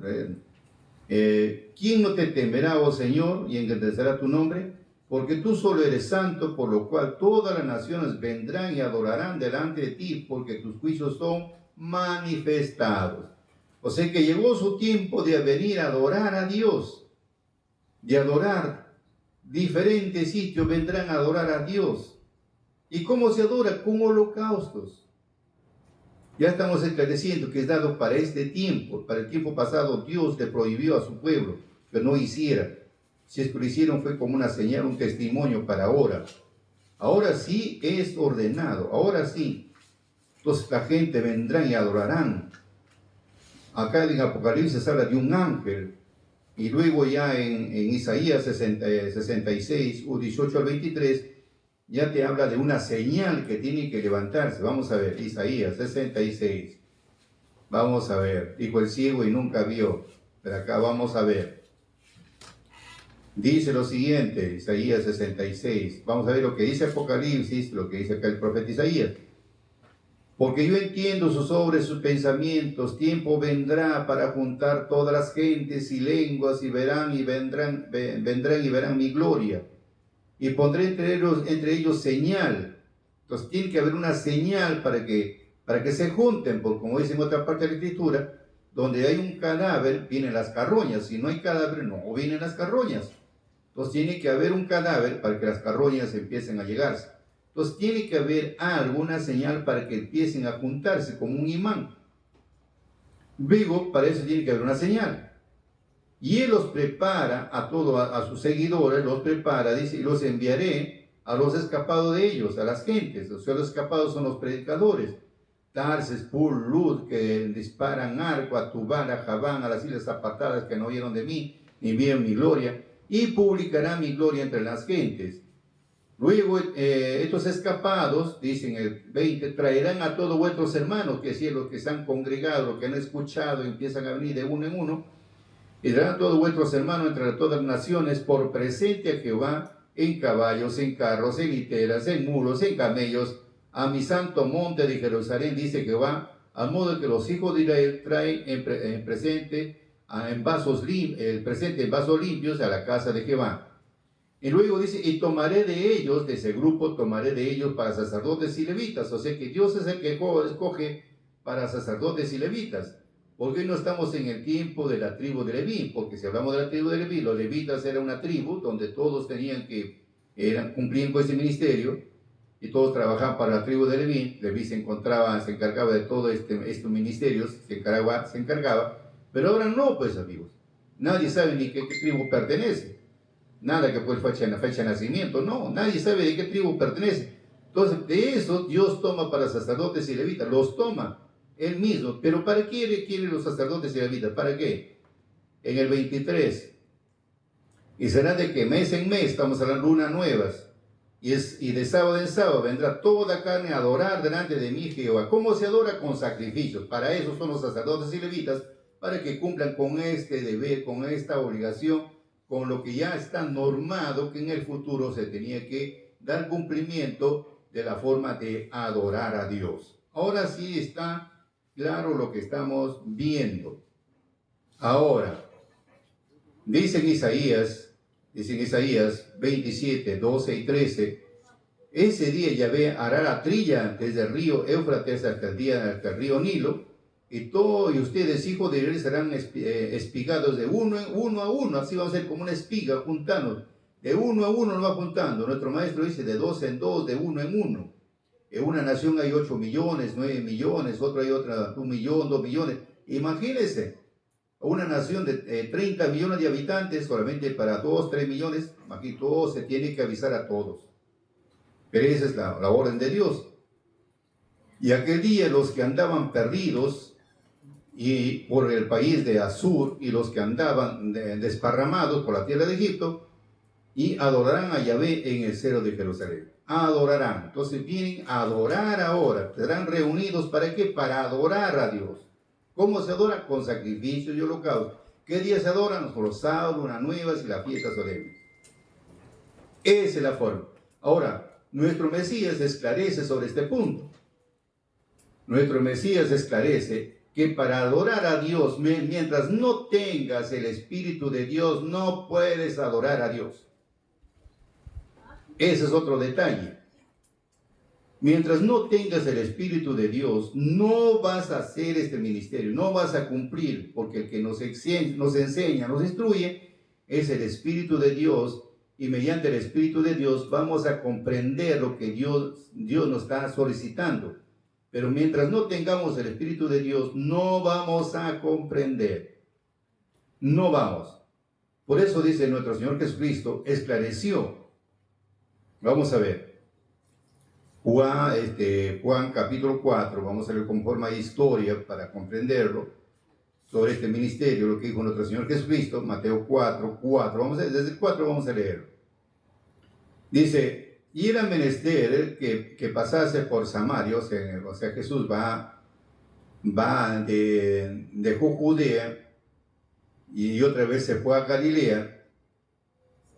¿Quién no te temerá, oh Señor, y engrandecerá tu nombre? Porque tú solo eres santo, por lo cual todas las naciones vendrán y adorarán delante de ti, porque tus juicios son manifestados. O sea que llegó su tiempo de venir a adorar a Dios, de adorar. Diferentes sitios vendrán a adorar a Dios. ¿Y cómo se adora? Con holocaustos. Ya estamos esclareciendo que es dado para este tiempo. Para el tiempo pasado Dios le prohibió a su pueblo que no hiciera. Si es que lo hicieron fue como una señal, un testimonio para ahora. Ahora sí es ordenado, ahora sí. Entonces la gente vendrá y adorarán. Acá en Apocalipsis habla de un ángel. Y luego ya en Isaías 66, 18 al 23, ya te habla de una señal que tiene que levantarse. Vamos a ver, Isaías 66. Vamos a ver, dijo el ciego y nunca vio. Pero acá vamos a ver. Dice lo siguiente, Isaías 66. Vamos a ver lo que dice Apocalipsis, lo que dice acá el profeta Isaías. Porque yo entiendo sus obras, sus pensamientos. Tiempo vendrá para juntar todas las gentes y lenguas y vendrán y verán mi gloria. Y pondré entre ellos señal. Entonces tiene que haber una señal para que se junten, porque como dice en otra parte de la Escritura, donde hay un cadáver, vienen las carroñas. Si no hay cadáver, no vienen las carroñas. Entonces tiene que haber un cadáver para que las carroñas empiecen a llegarse. Entonces tiene que haber alguna señal para que empiecen a juntarse como un imán. Luego, para eso tiene que haber una señal. Y Él los prepara a sus seguidores, los prepara, dice, y los enviaré a los escapados de ellos, a las gentes. O sea, los escapados son los predicadores. Tarses, Pul, Lud, que disparan arco a Tubal, a Javán, a las islas apartadas que no oyeron de mí, ni vieron mi gloria, y publicará mi gloria entre las gentes. Luego estos escapados, dicen el 20, traerán a todos vuestros hermanos, que si los que se han congregado, los que han escuchado, empiezan a venir de uno en uno, y traerán a todos vuestros hermanos entre todas las naciones por presente a Jehová, en caballos, en carros, en literas, en mulos, en camellos, a mi santo monte de Jerusalén, dice Jehová, a modo que los hijos de Israel traen el presente en vasos limpios a la casa de Jehová. Y luego dice, y tomaré de ellos, de ese grupo, tomaré de ellos para sacerdotes y levitas. O sea que Dios es el que escoge para sacerdotes y levitas. Porque hoy no estamos en el tiempo de la tribu de Leví, porque si hablamos de la tribu de Leví, los levitas era una tribu donde todos tenían que, cumplían con ese ministerio, y todos trabajaban para la tribu de Leví. Leví se encargaba de todos estos ministerios, se encargaba, pero ahora no, pues amigos, nadie sabe ni qué tribu pertenece, nada que pues fecha de nacimiento, no, nadie sabe de qué tribu pertenece. Entonces, de eso Dios toma para sacerdotes y levitas, los toma Él mismo. Pero ¿para qué quieren los sacerdotes y levitas? ¿Para qué? En el 23, y será de que mes en mes, estamos hablando de lunas nuevas, y de sábado en sábado vendrá toda carne a adorar delante de mí Jehová. ¿Cómo se adora? Con sacrificios. Para eso son los sacerdotes y levitas, para que cumplan con este deber, con esta obligación, con lo que ya está normado, que en el futuro se tenía que dar cumplimiento de la forma de adorar a Dios. Ahora sí está claro lo que estamos viendo. Ahora, dice en Isaías 27, 12 y 13, ese día Yahvé hará la trilla desde el río Éufrates hasta el río Nilo, y ustedes, hijos de Israel, serán espigados de uno a uno. Así va a ser como una espiga, juntando. De uno a uno lo va juntando. Nuestro maestro dice de dos en dos, de uno en uno. En una nación hay 8 millones, 9 millones, otra hay 1 millón, 2 millones. Imagínense, una nación de 30 millones de habitantes, solamente para 2, 3 millones, aquí todo se tiene que avisar a todos. Pero esa es la orden de Dios. Y aquel día los que andaban perdidos y por el país de Asur, y los que andaban desparramados por la tierra de Egipto, y adorarán a Yahvé en el cero de Jerusalén. Adorarán. Entonces vienen a adorar ahora. Serán reunidos ¿para qué? Para adorar a Dios. ¿Cómo se adora? Con sacrificios y holocaustos. ¿Qué días se adoran? Los sábados, lunas nuevas y las fiestas solemnes. Esa es la forma. Ahora, nuestro Mesías esclarece sobre este punto. Nuestro Mesías esclarece que para adorar a Dios, mientras no tengas el Espíritu de Dios, no puedes adorar a Dios. Ese es otro detalle. Mientras no tengas el Espíritu de Dios, no vas a hacer este ministerio, no vas a cumplir, porque el que nos enseña, nos instruye, es el Espíritu de Dios, y mediante el Espíritu de Dios vamos a comprender lo que Dios nos está solicitando. Pero mientras no tengamos el Espíritu de Dios, no vamos a comprender. No vamos. Por eso dice nuestro Señor Jesucristo, esclareció. Vamos a ver. Juan capítulo 4, vamos a leer con forma de historia para comprenderlo, sobre este ministerio, lo que dijo nuestro Señor Jesucristo, Mateo 4, desde el 4 vamos a leerlo. Dice, y era menester que pasase por Samaria, o sea Jesús va de Judea, y otra vez se fue a Galilea,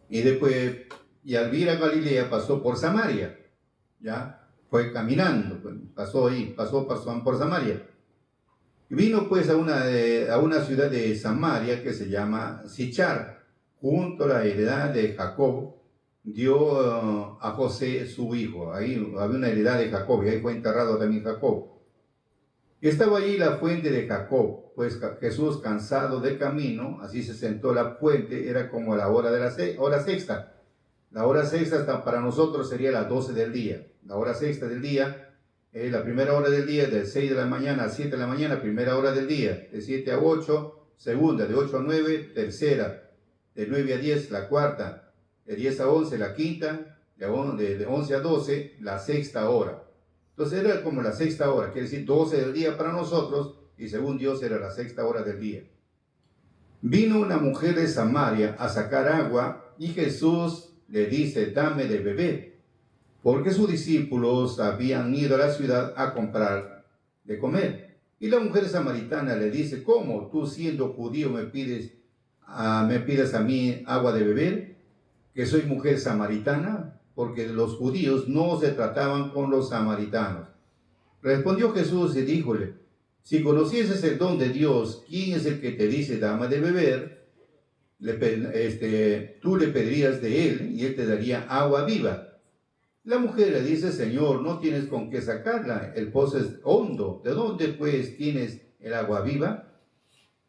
y después, y al ir a Galilea pasó por Samaria, ya, fue caminando, pasó por Samaria. Y vino pues a una ciudad de Samaria que se llama Sichar, junto a la heredad de Jacob, dio a José su hijo. Ahí había una heredad de Jacob, y ahí fue enterrado también Jacob. Estaba allí la fuente de Jacob, pues Jesús, cansado del camino, así se sentó a la fuente. Era como la hora de hora sexta. La hora sexta para nosotros sería las 12 del día. La hora sexta del día es la primera hora del día, de 6 de la mañana a 7 de la mañana, primera hora del día. De 7 a 8, segunda. De 8 a 9, tercera. De 9 a 10, la cuarta. De 10 a 11, la quinta. De 11 a 12, la sexta hora. Entonces era como la sexta hora, quiere decir 12 del día para nosotros, y según Dios era la sexta hora del día. Vino una mujer de Samaria a sacar agua, y Jesús le dice, dame de beber, porque sus discípulos habían ido a la ciudad a comprar de comer. Y la mujer samaritana le dice, ¿cómo tú siendo judío me pides a mí agua de beber, que soy mujer samaritana? Porque los judíos no se trataban con los samaritanos. Respondió Jesús y díjole, si conocieses el don de Dios, ¿quién es el que te dice, dame de beber? tú le pedirías de él y él te daría agua viva. La mujer le dice, Señor, no tienes con qué sacarla, el pozo es hondo, ¿de dónde pues tienes el agua viva?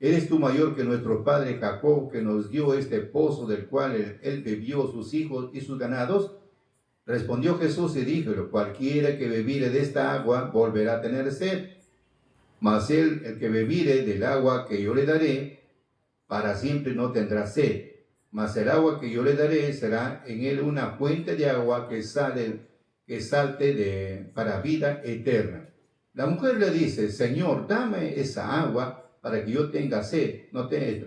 ¿Eres tú mayor que nuestro padre Jacob, que nos dio este pozo del cual él bebió, sus hijos y sus ganados? Respondió Jesús y dijo, cualquiera que bebiere de esta agua volverá a tener sed, mas el que bebiere del agua que yo le daré, para siempre no tendrá sed, mas el agua que yo le daré será en él una fuente de agua que salte para vida eterna. La mujer le dice, Señor, dame esa agua para que yo tenga sed,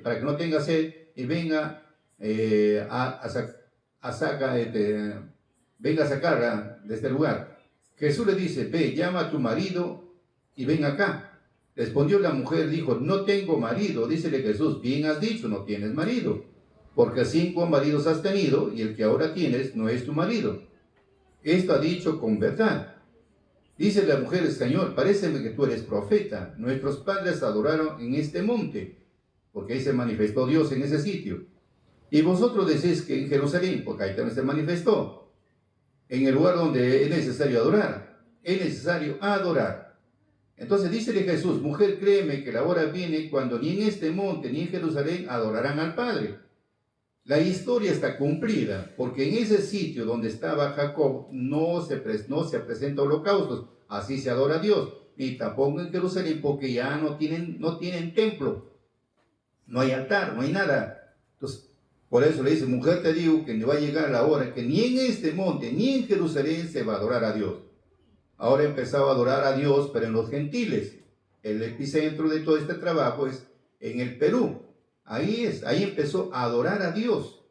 para que no tenga sed y venga venga a sacarla de este lugar. Jesús le dice, ve, llama a tu marido y ven acá. Respondió la mujer, dijo, no tengo marido. Dícele Jesús, bien has dicho, no tienes marido, porque 5 maridos has tenido y el que ahora tienes no es tu marido. Esto ha dicho con verdad. Dice la mujer, Señor, paréceme que tú eres profeta. Nuestros padres adoraron en este monte, porque ahí se manifestó Dios en ese sitio. Y vosotros decís que en Jerusalén, porque ahí también se manifestó, en el lugar donde es necesario adorar. Es necesario adorar. Entonces dícele Jesús, mujer, créeme que la hora viene cuando ni en este monte ni en Jerusalén adorarán al Padre. La historia está cumplida, porque en ese sitio donde estaba Jacob no se presenta holocaustos, así se adora a Dios, ni tampoco en Jerusalén, porque ya no tienen templo, no hay altar, no hay nada. Entonces, por eso le dice, mujer, te digo que no va a llegar la hora que ni en este monte ni en Jerusalén se va a adorar a Dios. Ahora empezaba a adorar a Dios, pero en los gentiles. El epicentro de todo este trabajo es en el Perú. Ahí empezó a adorar a Dios.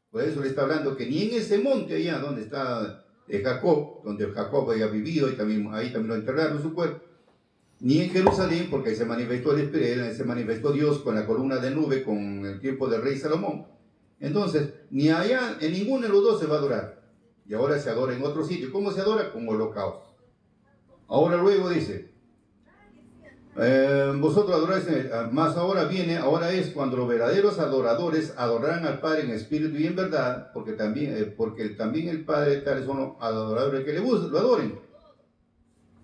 Por eso le está hablando que ni en ese monte allá donde está Jacob, donde Jacob había vivido, y ahí también lo enterraron su cuerpo, ni en Jerusalén, porque ahí se manifestó se manifestó Dios con la columna de nube con el tiempo del rey Salomón. Entonces, ni allá, en ninguno de los dos se va a adorar. Y ahora se adora en otro sitio. ¿Cómo se adora? Con holocausto. Ahora luego dice, vosotros adoráis, más ahora es cuando los verdaderos adoradores adorarán al Padre en espíritu y en verdad, porque también el Padre tales son los adoradores que lo adoren.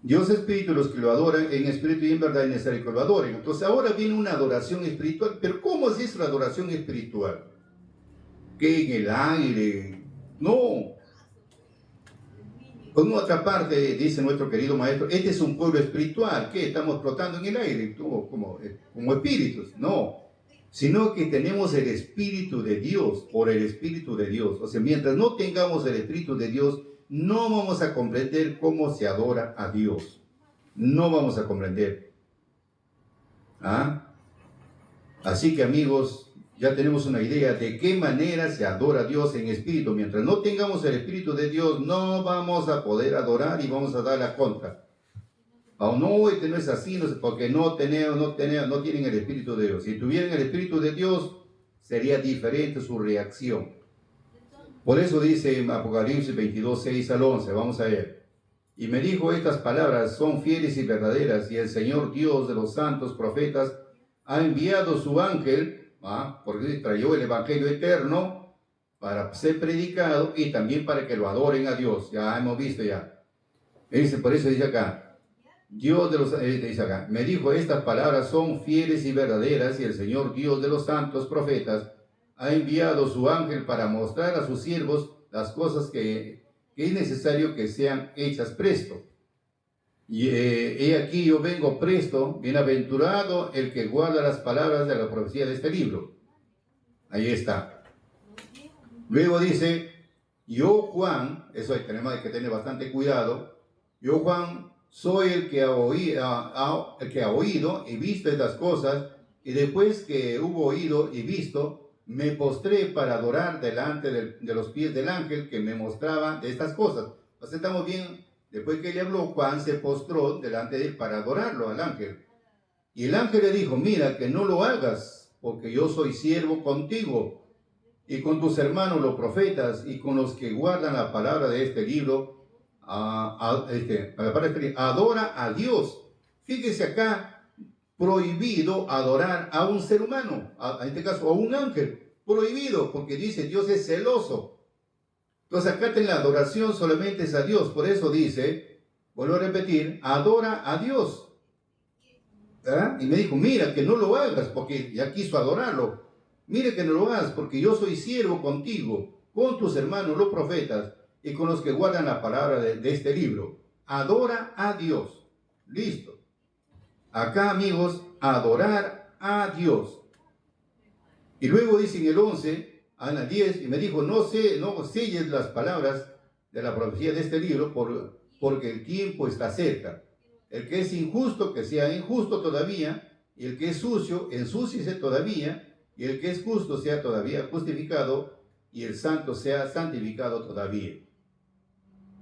Dios es espíritu, los que lo adoran en espíritu y en verdad es necesario que lo adoren. Entonces ahora viene una adoración espiritual, pero ¿cómo es la adoración espiritual? ¿Que en el aire? No. Por otra parte, dice nuestro querido maestro, este es un pueblo espiritual. ¿Qué? ¿Estamos flotando en el aire como espíritus? No, sino que tenemos el Espíritu de Dios, por el Espíritu de Dios. O sea, mientras no tengamos el Espíritu de Dios, no vamos a comprender cómo se adora a Dios. No vamos a comprender. ¿Ah? Así que, amigos, ya tenemos una idea de qué manera se adora a Dios en espíritu. Mientras no tengamos el Espíritu de Dios, no vamos a poder adorar y vamos a dar la contra. Oh, no, no es así, porque no tienen el Espíritu de Dios. Si tuvieran el Espíritu de Dios, sería diferente su reacción. Por eso dice en Apocalipsis 22, 6 al 11, vamos a ver. Y me dijo, estas palabras son fieles y verdaderas, y el Señor Dios de los santos profetas ha enviado su ángel, porque trayó el Evangelio eterno para ser predicado y también para que lo adoren a Dios. Ya hemos visto ya. Por eso dice acá, Dios de los, dice acá, me dijo, estas palabras son fieles y verdaderas, y el Señor Dios de los santos profetas ha enviado su ángel para mostrar a sus siervos las cosas que es necesario que sean hechas presto. Y he aquí yo vengo presto, bienaventurado el que guarda las palabras de la profecía de este libro. Ahí está. Luego dice, yo Juan, eso tenemos que tener bastante cuidado, yo Juan soy el que ha oído y visto estas cosas, y después que hubo oído y visto, me postré para adorar delante de los pies del ángel que me mostraba de estas cosas. Entonces estamos bien. Después que le habló, Juan se postró delante de él para adorarlo al ángel. Y el ángel le dijo, mira, que no lo hagas, porque yo soy siervo contigo, y con tus hermanos los profetas, y con los que guardan la palabra de este libro, adora a Dios. Fíjese acá, prohibido adorar a un ser humano, en este caso a un ángel. prohibido, porque dice Dios es celoso. Entonces acá en la adoración solamente es a Dios. Por eso dice, vuelvo a repetir, adora a Dios. ¿Verdad? Y me dijo, mira que no lo hagas, porque ya quiso adorarlo. Mire que no lo hagas, porque yo soy siervo contigo, con tus hermanos los profetas y con los que guardan la palabra de este libro. Adora a Dios. Listo. Acá, amigos, adorar a Dios. Y luego dice en el 11, Ana 10, y me dijo, no selles las palabras de la profecía de este libro, porque el tiempo está cerca. El que es injusto, que sea injusto todavía, y el que es sucio, ensúciese todavía, y el que es justo sea todavía justificado, y el santo sea santificado todavía.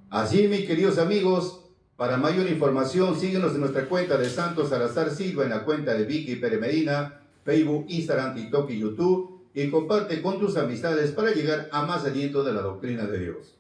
Así, mis queridos amigos, para mayor información, síguenos en nuestra cuenta de Santo Salazar Silva, en la cuenta de Vicky Pérez Medina, Facebook, Instagram, TikTok y YouTube, y comparte con tus amistades para llegar a más aliento de la doctrina de Dios.